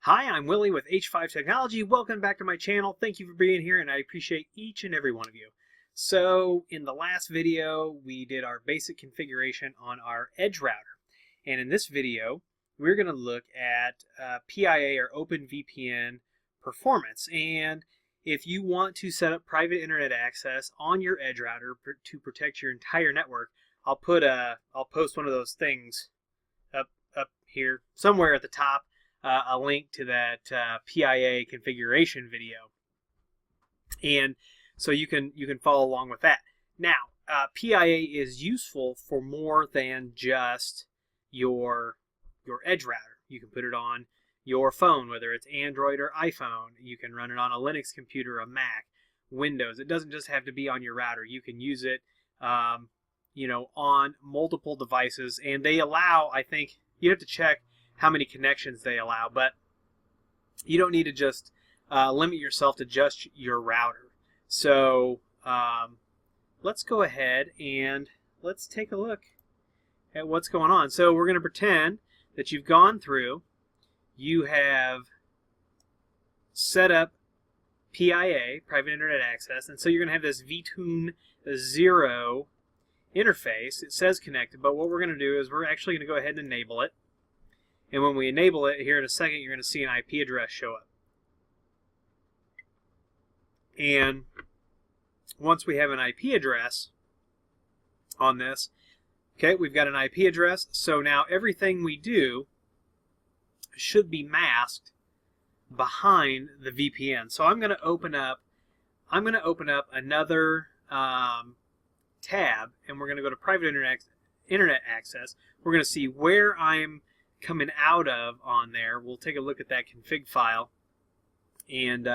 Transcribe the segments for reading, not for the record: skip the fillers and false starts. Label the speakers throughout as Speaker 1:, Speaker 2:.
Speaker 1: Hi, I'm Willie with H5 Technology. Welcome back to my channel. Thank you for being here, and I appreciate each and every one of you. So, in the last video, we did our basic configuration on our EdgeRouter. And in this video, we're going to look at PIA or OpenVPN performance. And if you want to set up private internet access on your EdgeRouter to protect your entire network, I'll post one of those things up here somewhere at the top. A link to that PIA configuration video, and so you can follow along with that. Now, PIA is useful for more than just your EdgeRouter. You can put it on your phone, whether it's Android or iPhone. You can run it on a Linux computer, a Mac, Windows. It doesn't just have to be on your router. You can use it, on multiple devices, and they allow. I think you have to check how many connections they allow, but you don't need to just limit yourself to just your router. So let's go ahead and let's take a look at what's going on. So we're going to pretend that you've gone through, you have set up PIA, private internet access, and so you're going to have this VTune 0 interface. It says connected, but what we're going to do is we're actually going to go ahead and enable it. And when we enable it, here in a second, you're going to see an IP address show up. And once we have an IP address on this, okay, we've got an IP address. So now everything we do should be masked behind the VPN. So I'm going to open up another tab, and we're going to go to private internet access. We're going to see where I'm coming out of on there. We'll take a look at that config file, and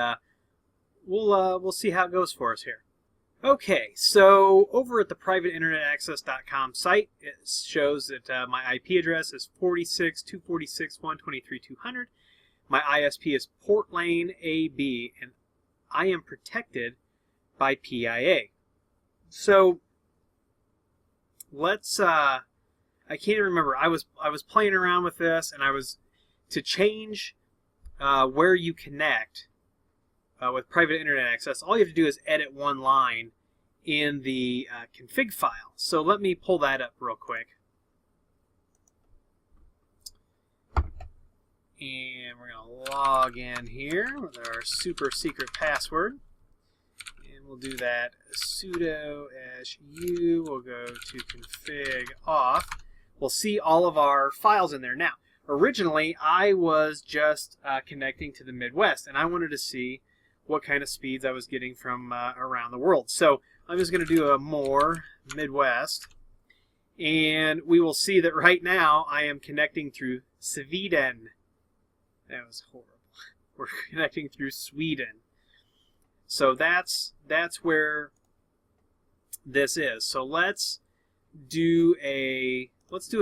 Speaker 1: we'll see how it goes for us here. Okay, so over at the privateinternetaccess.com site, it shows that my IP address is 46.246.123.200. My ISP is port lane AB, and I am protected by PIA. So let's I can't remember. I was playing around with this, and I was to change where you connect with private internet access. All you have to do is edit one line in the config file. So let me pull that up real quick, and we're going to log in here with our super secret password. We'll do that sudo -u. We'll go to config off. We'll see all of our files in there. Now, originally, I was just connecting to the Midwest, and I wanted to see what kind of speeds I was getting from around the world. So I'm just going to do a more Midwest, and we will see that right now I am connecting through Sweden. That was horrible. We're connecting through Sweden. So that's where this is. So let's do a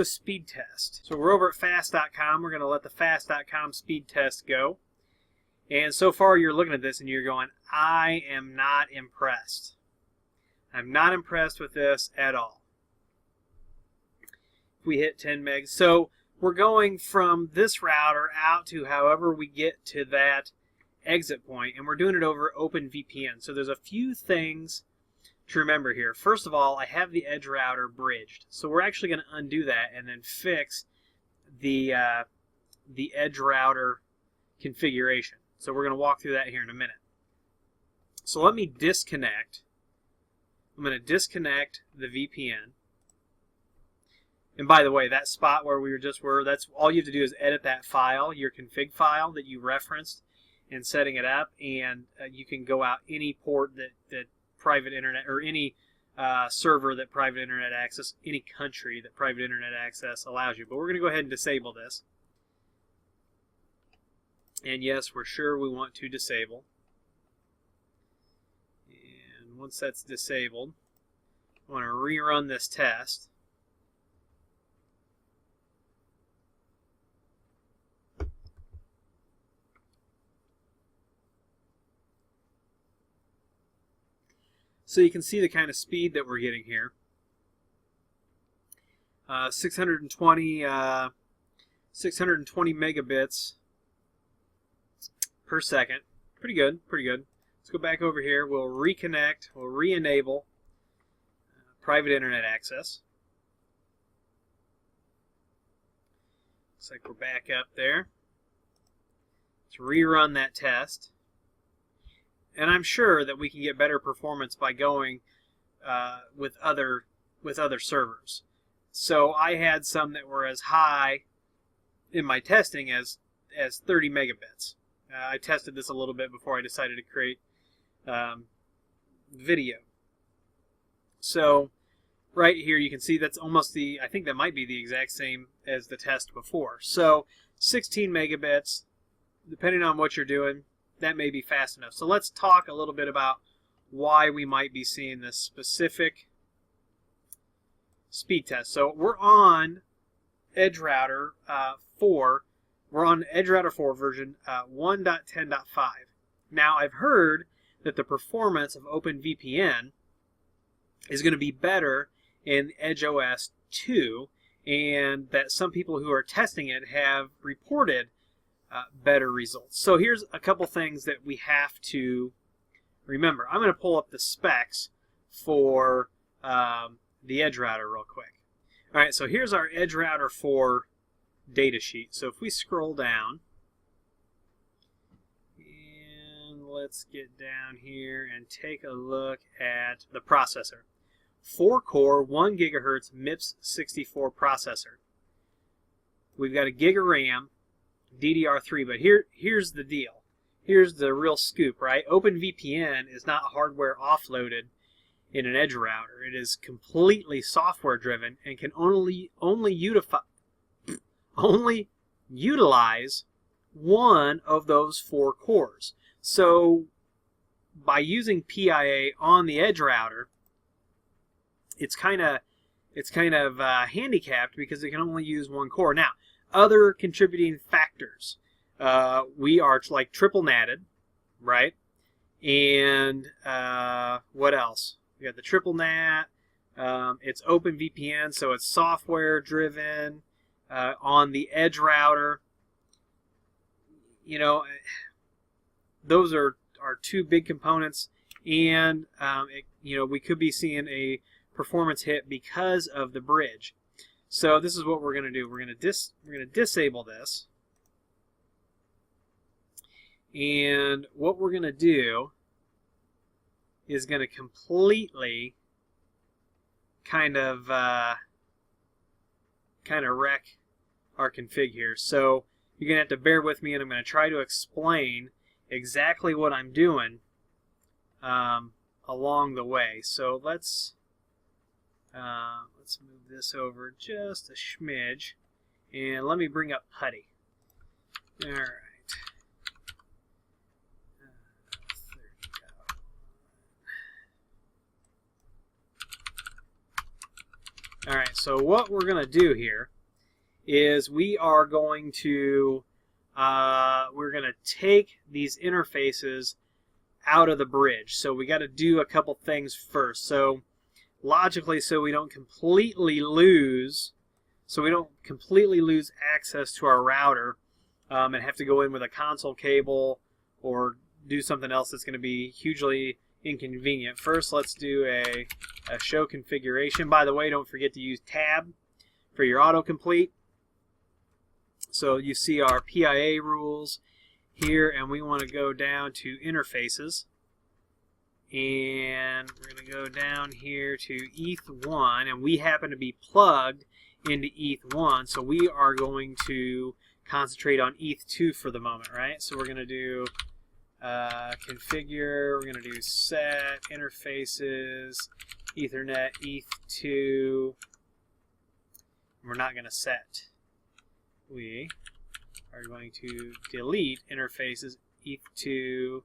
Speaker 1: speed test. So we're over at fast.com. We're going to let the fast.com speed test go. And so far you're looking at this and you're going, I am not impressed. I'm not impressed with this at all. If we hit 10 megs. So we're going from this router out to however we get to that exit point, and we're doing it over OpenVPN. So there's a few things to remember here. First of all, I have the EdgeRouter bridged, so we're actually going to undo that and then fix the EdgeRouter configuration. So we're going to walk through that here in a minute. So let me disconnect. I'm going to disconnect the VPN. And by the way, that spot where we just were, that's all you have to do is edit that file, your config file that you referenced in setting it up, and you can go out any port that private internet, or any server that private internet access, any country that private internet access allows you. But we're going to go ahead and disable this. And yes, we're sure we want to disable. And once that's disabled, I want to rerun this test. So you can see the kind of speed that we're getting here. 620 megabits per second. Pretty good, pretty good. Let's go back over here. We'll reconnect. We'll re-enable private internet access. Looks like we're back up there. Let's rerun that test. And I'm sure that we can get better performance by going with other servers. So I had some that were as high in my testing as 30 megabits. I tested this a little bit before I decided to create video. So right here you can see that's almost I think that might be the exact same as the test before. So 16 megabits, depending on what you're doing, that may be fast enough. So let's talk a little bit about why we might be seeing this specific speed test. So we're on EdgeRouter 4. We're on EdgeRouter 4 version 1.10.5. Now I've heard that the performance of OpenVPN is going to be better in EdgeOS 2, and that some people who are testing it have reported better results. So here's a couple things that we have to remember. I'm going to pull up the specs for the EdgeRouter real quick. All right, so here's our EdgeRouter 4 data sheet. So if we scroll down, and let's get down here and take a look at the processor. 4-core, 1 gigahertz MIPS 64 processor. We've got a gig of RAM, DDR3, but here's the deal. Here's the real scoop, right? OpenVPN is not hardware offloaded in an EdgeRouter. It is completely software driven and can only utilize one of those 4 cores. So by using PIA on the EdgeRouter, it's kind of handicapped because it can only use 1 core. Now, other contributing factors. We are like triple natted, right? And what else? We got the triple nat. It's OpenVPN, so it's software driven. On the EdgeRouter, you know, those are 2 big components, and you know, we could be seeing a performance hit because of the bridge. So this is what we're going to do. We're going to disable this, and what we're going to do is going to completely kind of wreck our config here. So you're going to have to bear with me, and I'm going to try to explain exactly what I'm doing along the way. So let's move this over just a smidge, and let me bring up PuTTY. All right. All right, so what we're going to do here is we are going to take these interfaces out of the bridge. So we got to do a couple things first. So logically, so we don't completely lose access to our router and have to go in with a console cable or do something else that's going to be hugely inconvenient. First, let's do a show configuration. By the way, don't forget to use tab for your autocomplete. So you see our PIA rules here, and we want to go down to interfaces, and we're going to go down here to ETH1, and we happen to be plugged into ETH1, so we are going to concentrate on ETH2 for the moment, right? So we're going to do configure, we're going to do set interfaces, Ethernet ETH2. We're not going to set. We are going to delete interfaces ETH2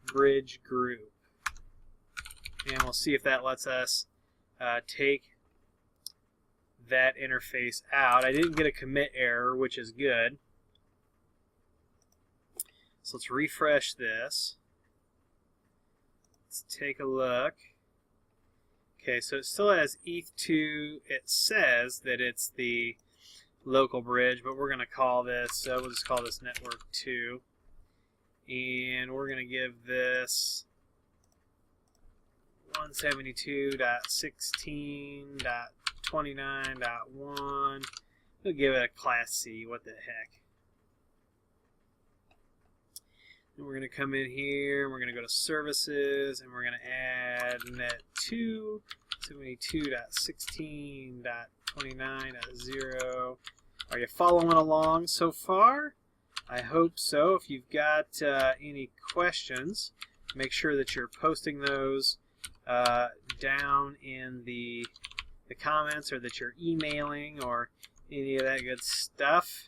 Speaker 1: bridge group. And we'll see if that lets us take that interface out. I didn't get a commit error, which is good. So let's refresh this. Let's take a look. Okay, so it still has ETH2. It says that it's the local bridge, but we're going to call this, we'll just call this network 2. and we're going to give this 172.16.29.1. We'll give it a Class C. What the heck? And we're going to come in here, and we're going to go to Services, and we're going to add net 2, 72.16.29.0. Are you following along so far? I hope so. If you've got any questions, make sure that you're posting those down in the comments, or that you're emailing, or any of that good stuff.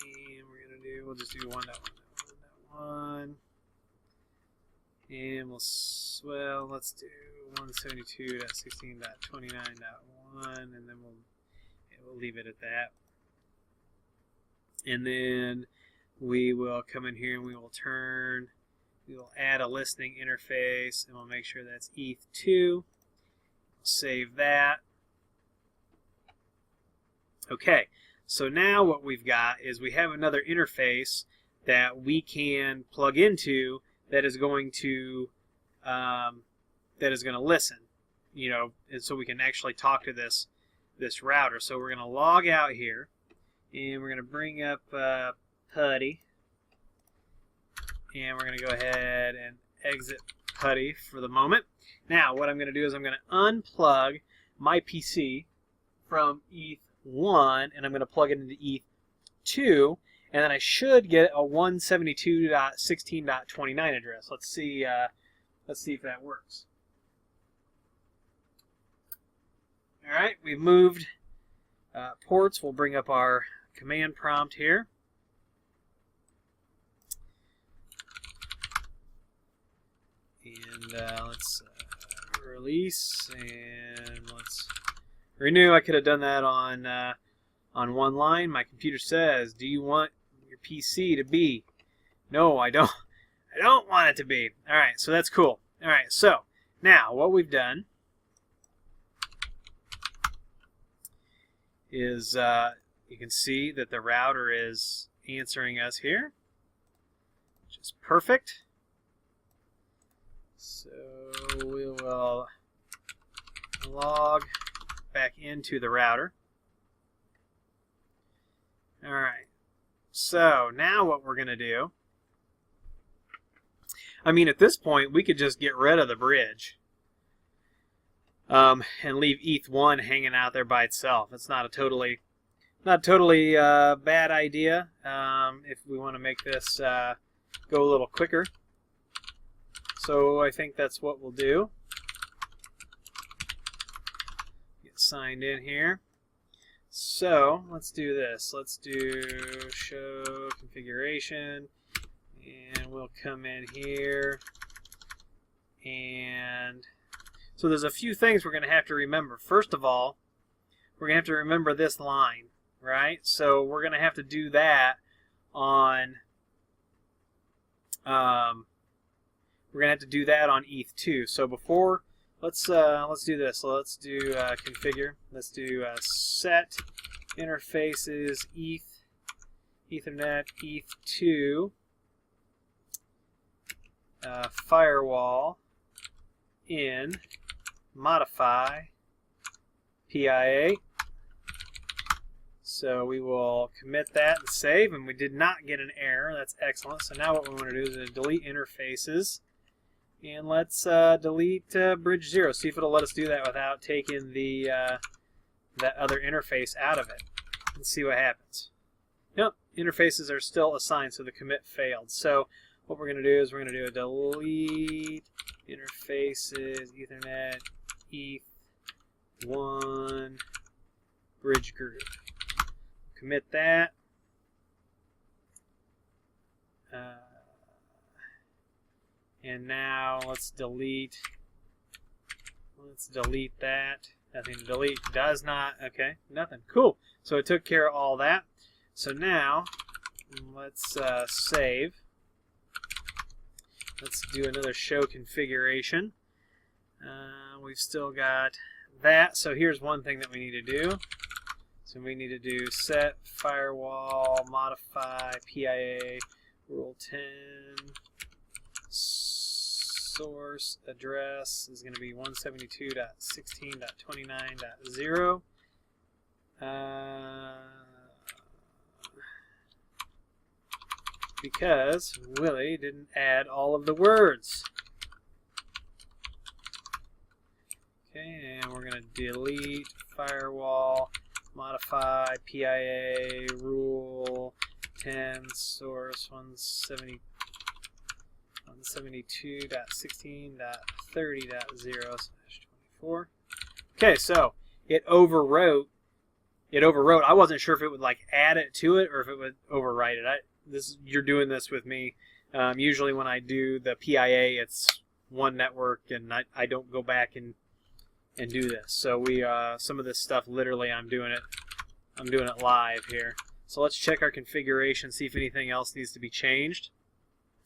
Speaker 1: And we'll just do 1.1.1. And let's do 172.16.29.1, and then we'll leave it at that. And then we will come in here and we will add a listening interface, and we'll make sure that's ETH2. Save that. Okay, so now what we've got is we have another interface that we can plug into that is going to listen, you know, and so we can actually talk to this router. So we're going to log out here, and we're going to bring up PuTTY, and we're going to go ahead and exit PuTTY for the moment. Now what I'm going to do is I'm going to unplug my PC from ETH1, and I'm going to plug it into ETH2, and then I should get a 172.16.29 address. Let's see if that works. All right, we've moved ports. We'll bring up our command prompt here. And let's release, and let's renew. I could have done that on one line. My computer says, "Do you want your PC to be?" No, I don't. I don't want it to be. All right, so that's cool. All right, so now what we've done is you can see that the router is answering us here, which is perfect. So we will log back into the router. All right, so now what we're going to do, I mean, at this point we could just get rid of the bridge and leave ETH1 hanging out there by itself. It's not a totally bad idea if we want to make this go a little quicker. So I think that's what we'll do. Get signed in here. So let's do this. Let's do show configuration, and we'll come in here, and so there's a few things we're going to have to remember. First of all, we're going to have to remember this line, right? So we're going to have to do that on ETH2. So before, let's do this. So let's do configure. Let's do set interfaces Ethernet ETH2 firewall in modify PIA. So we will commit that and save, and we did not get an error. That's excellent. So now what we want to do is delete interfaces, and let's delete bridge 0. See if it'll let us do that without taking the that other interface out of it, and see what happens. Nope, interfaces are still assigned, so the commit failed. So what we're going to do is we're going to do a delete interfaces Ethernet ETH1 bridge group. Commit that. And now let's delete that. Nothing to delete. Does not. Okay, nothing. Cool. So it took care of all that. So now let's save. Let's do another show configuration. We've still got that. So here's one thing that we need to do. So we need to do set firewall modify PIA Rule 10, source address is going to be 172.16.29.0. Because Willie didn't add all of the words. Okay, and we're going to delete firewall, modify PIA rule 10 source 172.16.30.0/24. Okay, so it overwrote. I wasn't sure if it would like add it to it or if it would overwrite it. You're doing this with me. Usually when I do the PIA, it's one network, and I don't go back and do this. So some of this stuff literally I'm doing it live here. So let's check our configuration, see if anything else needs to be changed.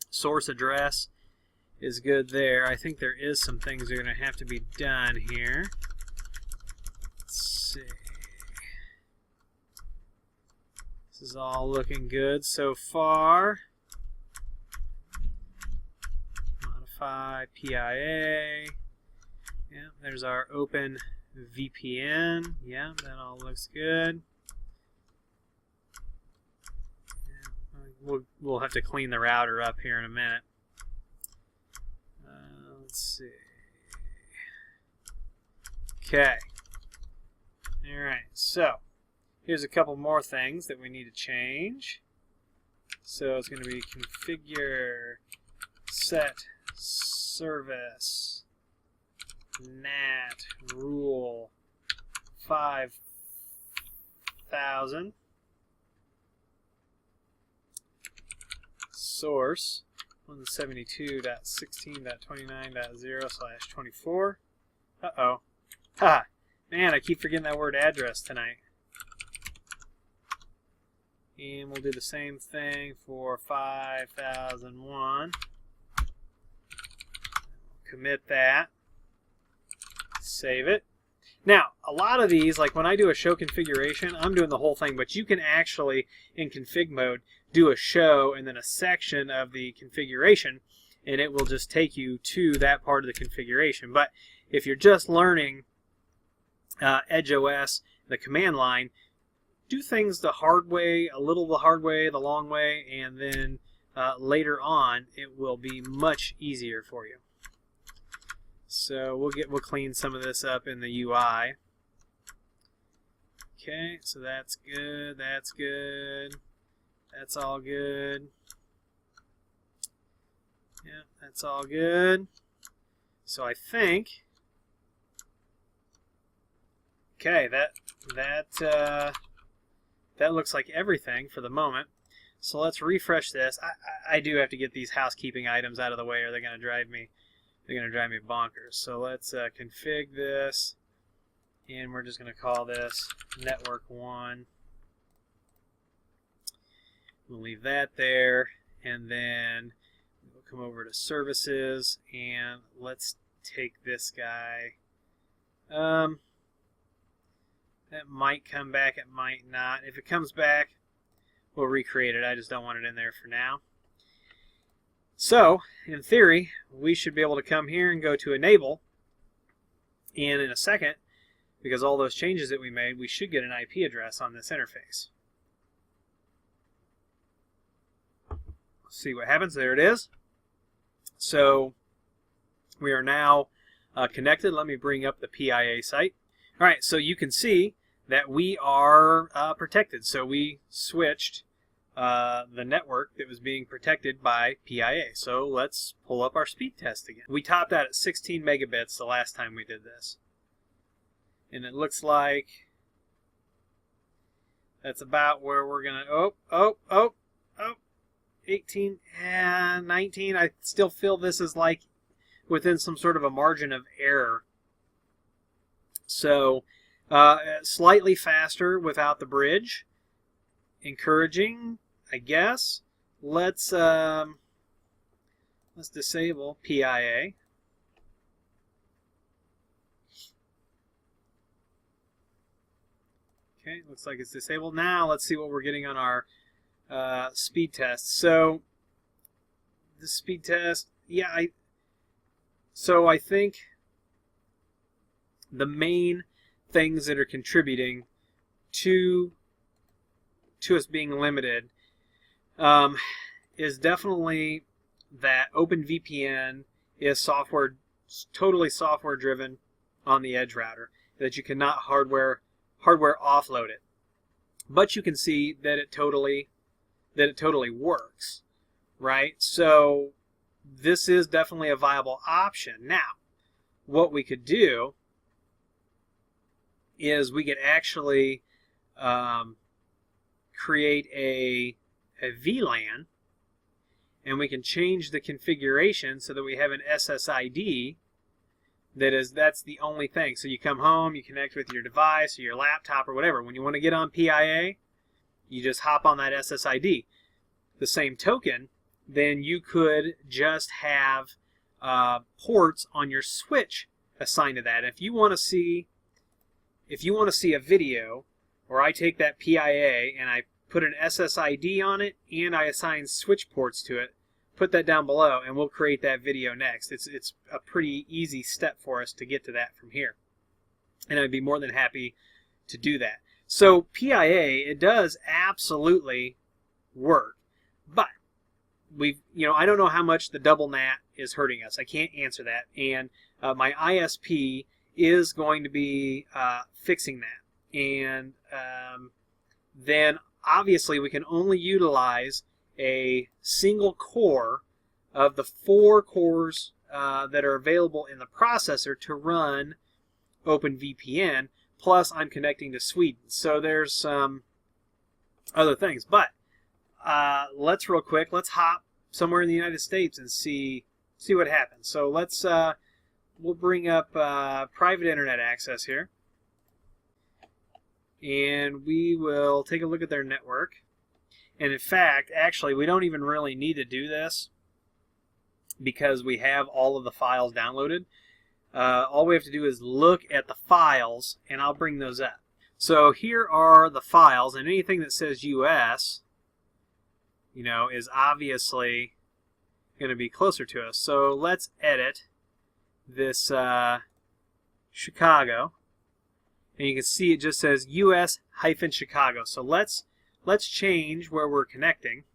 Speaker 1: Source address is good there. I think there is some things that are going to have to be done here. Let's see. This is all looking good so far. Modify PIA. Yeah, there's our open VPN. Yeah, that all looks good. We'll have to clean the router up here in a minute. Let's see. Okay. Alright, so here's a couple more things that we need to change. So it's going to be configure set service NAT rule 5000 source 172.16.29.0/24. Uh-oh. Ha! Man, I keep forgetting that word address tonight. And we'll do the same thing for 5001. Commit that. Save it. Now, a lot of these, like when I do a show configuration, I'm doing the whole thing, but you can actually, in config mode, do a show and then a section of the configuration, and it will just take you to that part of the configuration. But if you're just learning EdgeOS, the command line, do things the hard way, a little the hard way, the long way, and then later on it will be much easier for you. So we'll clean some of this up in the UI. Okay, so that's good, that's good. That's all good. Yeah, that's all good. So I think, okay, that looks like everything for the moment. So let's refresh this. I do have to get these housekeeping items out of the way, or they're going to drive me bonkers. So let's config this, and we're just going to call this network 1. We'll leave that there, and then we'll come over to services, and let's take this guy. That might come back, it might not. If it comes back, we'll recreate it. I just don't want it in there for now. So, in theory, we should be able to come here and go to enable, and in a second, because all those changes that we made, we should get an IP address on this interface. Let's see what happens. There it is. So we are now connected. Let me bring up the PIA site. All right, so you can see that we are protected. So we switched the network that was being protected by PIA. So let's pull up our speed test again. We topped out at 16 megabits the last time we did this. And it looks like that's about where we're going to... 18 and 19. I still feel this is like within some sort of a margin of error. So slightly faster without the bridge. Encouraging, I guess. Let's disable PIA. Okay, looks like it's disabled. Now let's see what we're getting on our speed test. So the speed test, yeah, so I think the main things that are contributing to us being limited is definitely that OpenVPN is totally software driven on the EdgeRouter, that you cannot hardware offload it. But you can see that it totally works, right? So this is definitely a viable option. Now, what we could do is we could actually create a VLAN, and we can change the configuration so that we have an SSID that's the only thing. So you come home, you connect with your device or your laptop or whatever. When you want to get on PIA, you just hop on that SSID. The same token, then you could just have ports on your switch assigned to that. If you want to see a video, or I take that PIA and I put an SSID on it and I assign switch ports to it, put that down below and we'll create that video next. It's a pretty easy step for us to get to that from here. And I'd be more than happy to do that. So PIA, it does absolutely work. But I don't know how much the double NAT is hurting us. I can't answer that. And my ISP is going to be fixing that. And then obviously we can only utilize a single core of the 4 cores that are available in the processor to run OpenVPN, plus I'm connecting to Sweden. So there's some other things. But let's hop somewhere in the United States and see what happens. So we'll bring up private internet access here, and we will take a look at their network. And in fact, actually, we don't even really need to do this because we have all of the files downloaded. All we have to do is look at the files, and I'll bring those up. So here are the files, and anything that says US, is obviously going to be closer to us. So let's edit this Chicago, and you can see it just says US-Chicago. So let's change where we're connecting.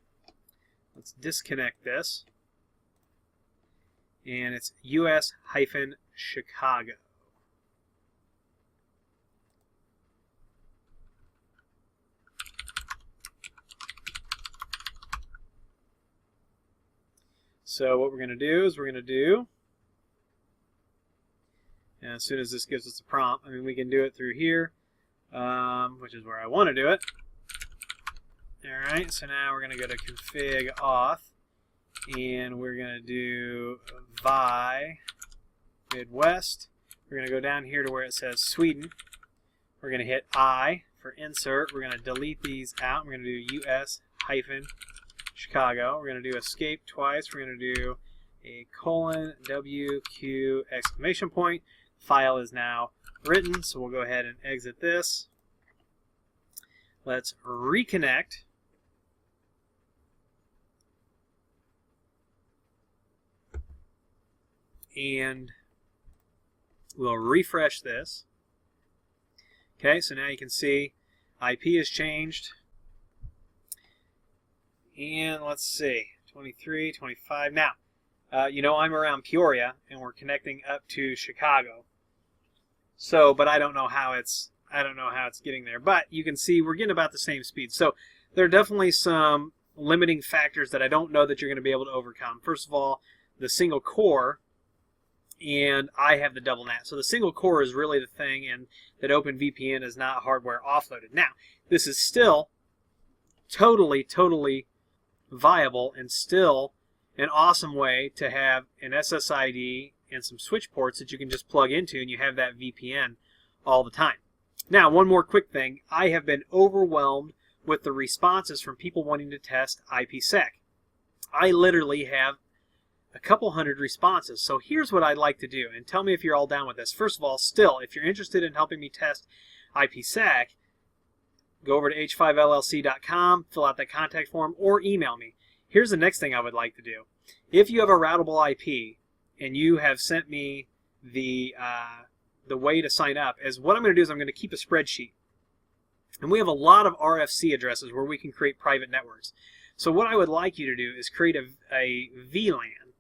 Speaker 1: Let's disconnect this, and it's US-Chicago. So what we're going to do is and as soon as this gives us a prompt, we can do it through here, which is where I want to do it. Alright, so now we're going to go to config auth, and we're going to do vi Midwest. We're going to go down here to where it says Sweden. We're going to hit I for insert. We're going to delete these out. We're going to do US-Chicago. We're going to do escape twice. We're going to do a : WQ exclamation point. File is now written, so we'll go ahead and exit this. Let's reconnect. And we'll refresh this. Okay, so now you can see IP has changed. And let's see, 23, 25. Now, I'm around Peoria, and we're connecting up to Chicago. So, but I don't know how it's getting there. But you can see we're getting about the same speed. So there are definitely some limiting factors that I don't know that you're going to be able to overcome. First of all, the single core, and I have the double NAT. So the single core is really the thing, and that OpenVPN is not hardware offloaded. Now, this is still totally viable and still an awesome way to have an SSID and some switch ports that you can just plug into, and you have that VPN all the time. Now, one more quick thing. I have been overwhelmed with the responses from people wanting to test IPsec. I literally have a couple hundred responses. So here's what I'd like to do, and tell me if you're all down with this. First of all, still, if you're interested in helping me test IPsec, go over to h5llc.com, fill out that contact form, or email me. Here's the next thing I would like to do. if you have a routable IP and you have sent me the way to sign up, is what I'm going to do is I'm going to keep a spreadsheet. And we have a lot of RFC addresses where we can create private networks. So what I would like you to do is create a VLAN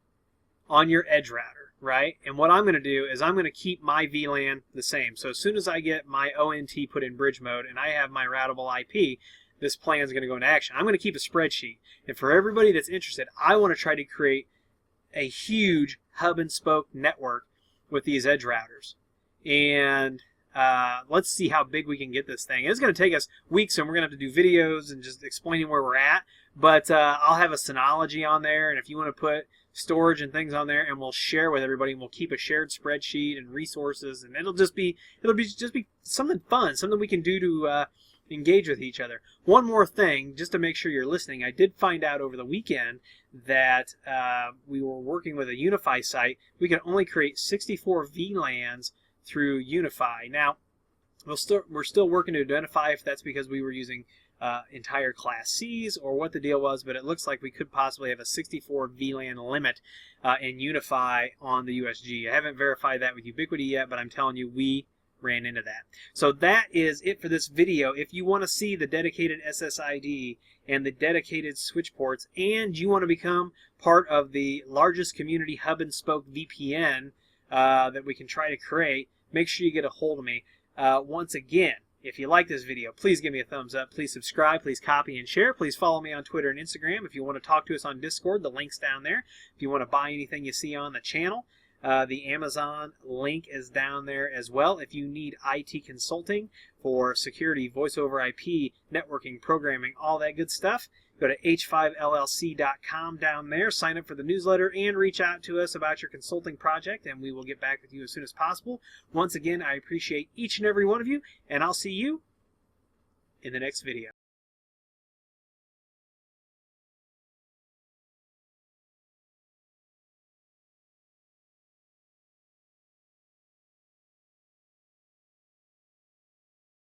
Speaker 1: on your EdgeRouter, right? And what I'm going to do is I'm going to keep my VLAN the same. So as soon as I get my ONT put in bridge mode and I have my routable IP, this plan is going to go into action. I'm going to keep a spreadsheet. And for everybody that's interested, I want to try to create a huge hub and spoke network with these EdgeRouters. And let's see how big we can get this thing. It's going to take us weeks, and we're going to have to do videos and just explaining where we're at. But I'll have a Synology on there, and if you want to put storage and things on there, and we'll share with everybody, and we'll keep a shared spreadsheet and resources, and it'll just be something fun, something we can do to engage with each other. One more thing, just to make sure you're listening, I did find out over the weekend that we were working with a Unify site. We can only create 64 VLANs through Unify. Now, we're still working to identify if that's because we were using entire Class Cs or what the deal was, but it looks like we could possibly have a 64 VLAN limit in Unify on the USG. I haven't verified that with Ubiquiti yet, but I'm telling you, we ran into that. So that is it for this video. If you want to see the dedicated SSID and the dedicated switch ports, and you want to become part of the largest community hub and spoke VPN that we can try to create, make sure you get a hold of me. Once again, if you like this video, please give me a thumbs up. Please subscribe. Please copy and share. Please follow me on Twitter and Instagram. If you want to talk to us on Discord, the link's down there. If you want to buy anything you see on the channel, the Amazon link is down there as well. If you need IT consulting for security, voice over IP, networking, programming, all that good stuff, go to h5llc.com down there, sign up for the newsletter, and reach out to us about your consulting project, and we will get back with you as soon as possible. Once again, I appreciate each and every one of you, and I'll see you in the next video.